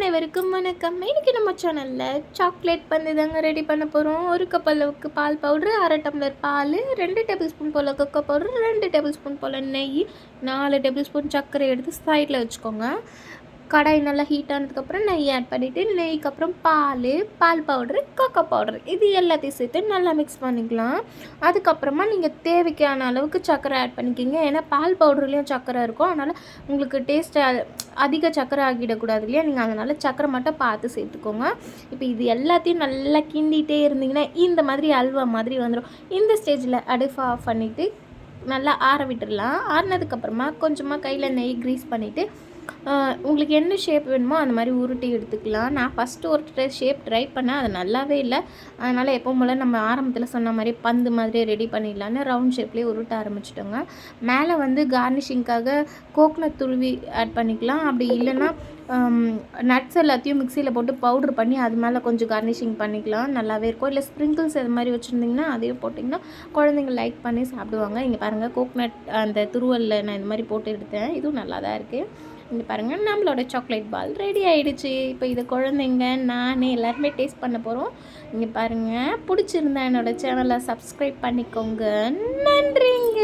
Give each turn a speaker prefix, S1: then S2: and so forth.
S1: அனைவருக்கும் வணக்கம். இன்றைக்கி நம்ம சேனலில் சாக்லேட் பந்து தாங்க ரெடி பண்ண போகிறோம். 1 கப் அளவுக்கு பால் பவுட்ரு, 1/2 டம்ளர் பால், 2 டேபிள் ஸ்பூன் போல் கொக்கோ பவுட்ரு, 2 டேபிள் ஸ்பூன் போல் நெய், 4 டேபிள் ஸ்பூன் சர்க்கரை எடுத்து சைடில் வச்சுக்கோங்க. கடாய் நல்லா ஹீட் ஆனதுக்கப்புறம் நெய் ஆட் பண்ணிவிட்டு, நெய்க்கு அப்புறம் பால் பவுட்ரு, கொக்கோ பவுட்ரு இது எல்லாத்தையும் சேர்த்து நல்லா மிக்ஸ் பண்ணிக்கலாம். அதுக்கப்புறமா நீங்கள் தேவைக்கான அளவுக்கு சர்க்கரை ஆட் பண்ணிக்கிங்க. ஏன்னா பால் பவுடர்லேயும் சர்க்கரை இருக்கும், அதனால் உங்களுக்கு டேஸ்ட்டு அதிக சர்க்கரை ஆகிடக்கூடாது இல்லையா, நீங்கள் அதனால் சர்க்கரை மட்டும் பார்த்து சேர்த்துக்கோங்க. இப்போ இது எல்லாத்தையும் நல்லா கிண்டிகிட்டே இருந்தீங்கன்னா இந்த மாதிரி அல்வா மாதிரி வந்துடும். இந்த ஸ்டேஜில் அடுப்பை ஆஃப் பண்ணிவிட்டு நல்லா ஆற விட்டுடலாம். ஆறினதுக்கப்புறமா கொஞ்சமாக கையில் நெய் க்ரீஸ் பண்ணிவிட்டு உங்களுக்கு என்ன ஷேப் வேணுமோ அந்த மாதிரி உருட்டி எடுத்துக்கலாம். நான் ஃபஸ்ட்டு ஒரு ஷேப் ட்ரை பண்ணேன், அது நல்லாவே இல்லை. அதனால் எப்பவும் போல் நம்ம ஆரம்பத்தில் சொன்ன மாதிரி பந்து மாதிரி ரெடி பண்ணிடலான்னு ரவுண்ட் ஷேப்லேயே உருட்ட ஆரம்பிச்சிட்டோங்க. மேலே வந்து கார்னிஷிங்காக கோக்னட் துருவி ஆட் பண்ணிக்கலாம். அப்படி இல்லைன்னா நட்ஸ் எல்லாத்தையும் மிக்சியில் போட்டு பவுட்ரு பண்ணி அது மேலே கொஞ்சம் கார்னிஷிங் பண்ணிக்கலாம், நல்லாவே இருக்கும். இல்லை ஸ்ப்ரிங்கிள்ஸ் அது மாதிரி வச்சுருந்திங்கன்னா அதையும் போட்டிங்கன்னா குழந்தைங்க லைக் பண்ணி சாப்பிடுவாங்க. இங்கே பாருங்கள், கோக்னட் அந்த துருவலில் நான் இந்த மாதிரி போட்டு எடுத்தேன், இதுவும் நல்லா தான் இருக்குது. இங்கே பாருங்கள், நம்மளோட சாக்லேட் பால் ரெடி ஆகிடுச்சு. இப்போ இதை குழந்தைங்க நான் எல்லாருமே டேஸ்ட் பண்ண போகிறோம். இங்கே பாருங்கள், பிடிச்சிருந்தா என்னோடய சேனலை சப்ஸ்கிரைப் பண்ணிக்கோங்க. நன்றிங்க.